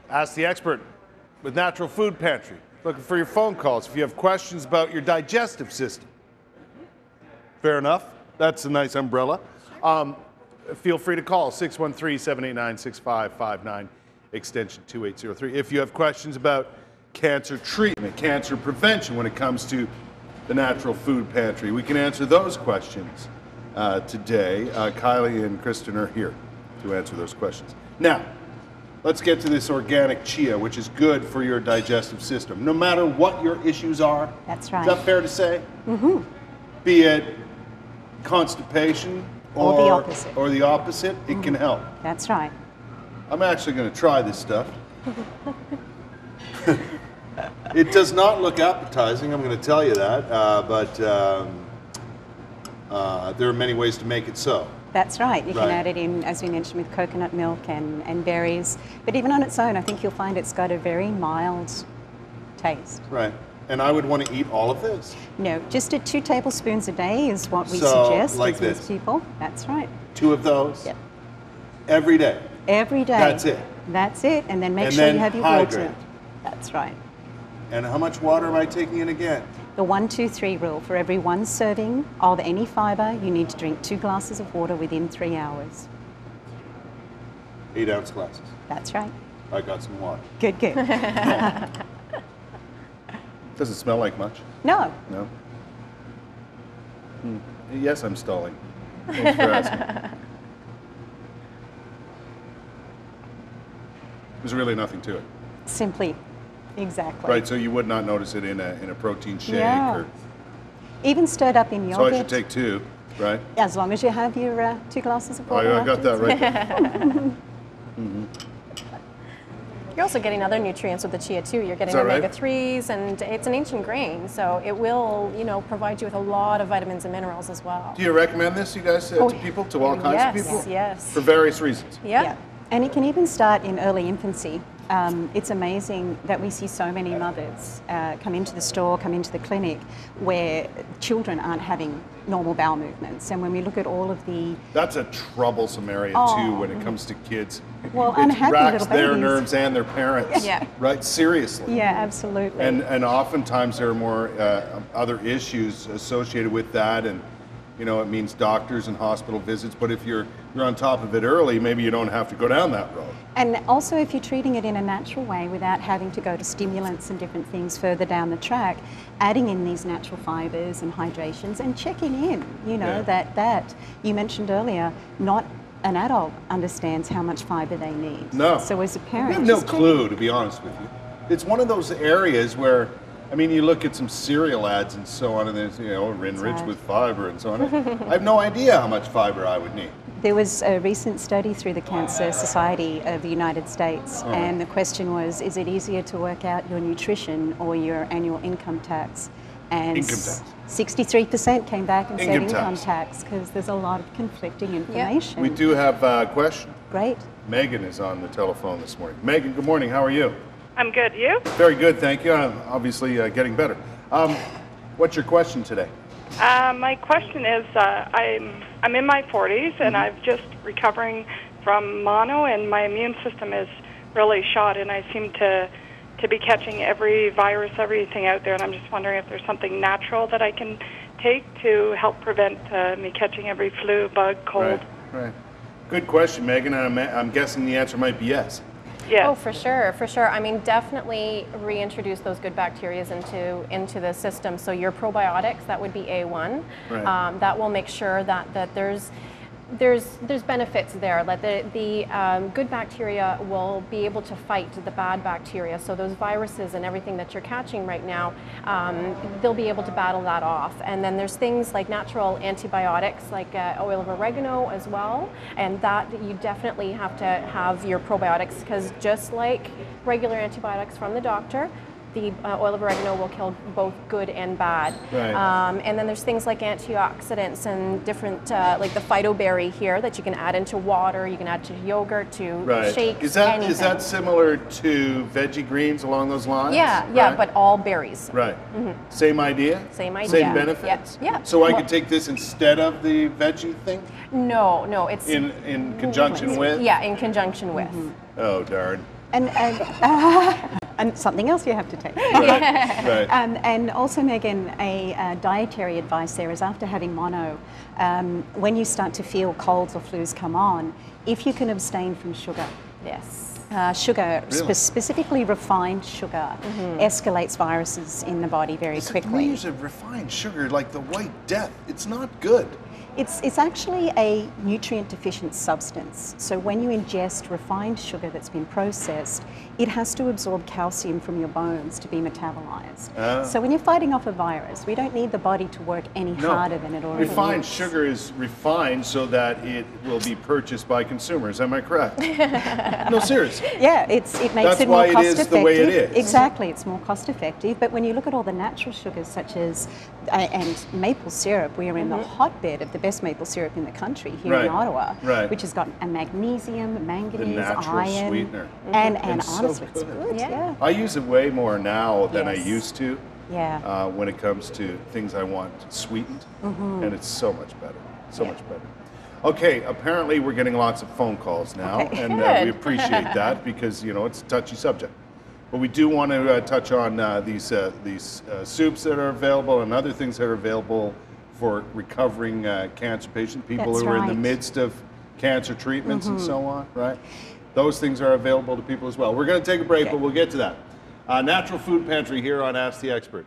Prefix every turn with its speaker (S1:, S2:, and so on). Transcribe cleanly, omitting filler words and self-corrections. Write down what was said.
S1: Ask the expert with Natural Food Pantry. Looking for your phone calls if you have questions about your digestive system. Fair enough. That's a nice umbrella. Feel free to call 613-789-6559, extension 2803. If you have questions about cancer treatment, cancer prevention when it comes to the Natural Food Pantry, we can answer those questions today. Kylie and Kristen are here to answer those questions. Now, let's get to this organic chia, which is good for your digestive system, no matter what your issues are.
S2: That's right.
S1: Is that fair to say? Mm-hmm. Be it constipation
S2: or the opposite.
S1: Or the opposite, it can help.
S2: That's right.
S1: I'm actually going to try this stuff. It does not look appetizing, I'm going to tell you that, but there are many ways to make it so.
S2: That's right. You can add it in, as we mentioned, with coconut milk and berries. But even on its own, I think you'll find it's got a very mild taste.
S1: Right. And I would want to eat all of this?
S2: No, just 2 tablespoons a day is what we
S1: so,
S2: suggest
S1: like
S2: with
S1: this.
S2: most people. That's right.
S1: 2 of those?
S2: Yep.
S1: Every day?
S2: Every day.
S1: That's it?
S2: That's it. And then make sure you have your water. That's right.
S1: And how much water am I taking in again?
S2: The 1-2-3 rule. For every 1 serving of any fiber, you need to drink 2 glasses of water within 3 hours.
S1: 8-ounce glasses.
S2: That's right.
S1: I got some water.
S2: Good, good.
S1: Does it smell like much?
S2: No.
S1: No? Yes, I'm stalling. Thanks for asking. There's really nothing to it.
S2: Simply. Exactly.
S1: Right, so you would not notice it in a protein shake?
S2: Yeah.
S1: Or...
S2: Even stirred up in yogurt.
S1: So I should take 2, right?
S2: As long as you have your 2 glasses of water.
S1: Oh, yeah, I got that right there.
S3: You're also getting other nutrients with the chia too. You're getting omega-3s, and it's an ancient grain, so it will, provide you with a lot of vitamins and minerals as well.
S1: Do you recommend this, you guys, to people, to all kinds of people?
S3: Yes.
S1: For various reasons?
S3: Yeah.
S2: And it can even start in early infancy. It's amazing that we see so many mothers come into the store, come into the clinic, where children aren't having normal bowel movements. And when we look at all of the...
S1: That's a troublesome area, too, when it comes to kids.
S2: Well,
S1: it
S2: unhappy
S1: racks
S2: little babies.
S1: their nerves and their parents.
S3: Yeah.
S1: Right? Seriously.
S2: Yeah, absolutely.
S1: And oftentimes there are more other issues associated with that, and it means doctors and hospital visits. But if you're on top of it early, maybe you don't have to go down that road.
S2: And also, if you're treating it in a natural way without having to go to stimulants and different things further down the track, adding in these natural fibers and hydrations and checking in, that you mentioned earlier, not an adult understands how much fiber they need.
S1: No.
S2: So as a parent,
S1: I have no clue, to be honest with you. It's one of those areas where, you look at some cereal ads and so on, and there's, enriched with fiber and so on. I have no idea how much fiber I would need.
S2: There was a recent study through the Cancer Society of the United States, and the question was, is it easier to work out your nutrition or your annual income tax? And
S1: income tax.
S2: 63% came back and said income
S1: tax,
S2: tax, because there's a lot of conflicting information.
S1: We do have a question.
S2: Great.
S1: Megan is on the telephone this morning. Megan, good morning. How are you?
S4: I'm good. You?
S1: Very good, thank you. I'm obviously getting better. What's your question today?
S4: My question is, I'm in my 40s, and I'm just recovering from mono, and my immune system is really shot, and I seem to be catching every virus, everything out there, and I'm just wondering if there's something natural that I can take to help prevent me catching every flu, bug, cold.
S1: Right. Good question, Megan. I'm guessing the answer might be yes.
S4: Yeah.
S3: Oh, for sure, for sure. Definitely reintroduce those good bacteria into the system. So your probiotics, that would be A1.
S1: Right.
S3: That will make sure that there's benefits there. Like the good bacteria will be able to fight the bad bacteria. So those viruses and everything that you're catching right now, they'll be able to battle that off. And then there's things like natural antibiotics, like oil of oregano as well. And that you definitely have to have your probiotics, because just like regular antibiotics from the doctor, the oil of oregano will kill both good and bad.
S1: Right.
S3: And then there's things like antioxidants and different, like the phytoberry here that you can add into water, you can add to yogurt, to shakes,
S1: Is that similar to veggie greens along those lines?
S3: Yeah, but all berries.
S1: Right. Same idea?
S3: Same idea.
S1: Same benefits?
S3: Yeah.
S1: So I could take this instead of the veggie thing?
S3: No, it's...
S1: In conjunction with?
S3: Yeah, in conjunction with.
S1: Oh, darn.
S2: and something else you have to take.
S1: Right.
S2: And also, Megan, a dietary advice there is after having mono, when you start to feel colds or flus come on, if you can abstain from sugar.
S3: Yes.
S2: Sugar,
S1: Really?
S2: Specifically refined sugar, escalates viruses in the body very quickly.
S1: We use a refined sugar like the white death. It's not good.
S2: It's actually a nutrient deficient substance. So when you ingest refined sugar that's been processed, it has to absorb calcium from your bones to be metabolized. So when you're fighting off a virus, we don't need the body to work any harder than it already
S1: Refined
S2: is.
S1: sugar is refined so that it will be purchased by consumers. Am I correct? No, seriously.
S2: Yeah, it makes
S1: That's
S2: it more
S1: why it
S2: cost
S1: is
S2: effective.
S1: the way it is.
S2: Exactly, it's more cost effective. But when you look at all the natural sugars such as and maple syrup, we are in the hotbed of the best maple syrup in the country here in Ottawa, which has got a magnesium, manganese,
S1: natural
S2: iron,
S1: sweetener.
S2: and
S1: so
S2: honestly, it's
S1: good.
S2: good. Yeah.
S1: I use it way more now than I
S2: Yes.
S1: used to.
S2: Yeah.
S1: When it comes to things I want sweetened, and it's so much better, much better. Okay, apparently we're getting lots of phone calls now,
S2: Okay.
S1: and we appreciate that because it's a touchy subject. But we do want to touch on these soups that are available and other things that are available for recovering cancer patients, people
S2: That's
S1: who are in the
S2: right.
S1: midst of cancer treatments and so on, right? Those things are available to people as well. We're going to take a break, but we'll get to that. Natural Food Pantry here on Ask the Expert.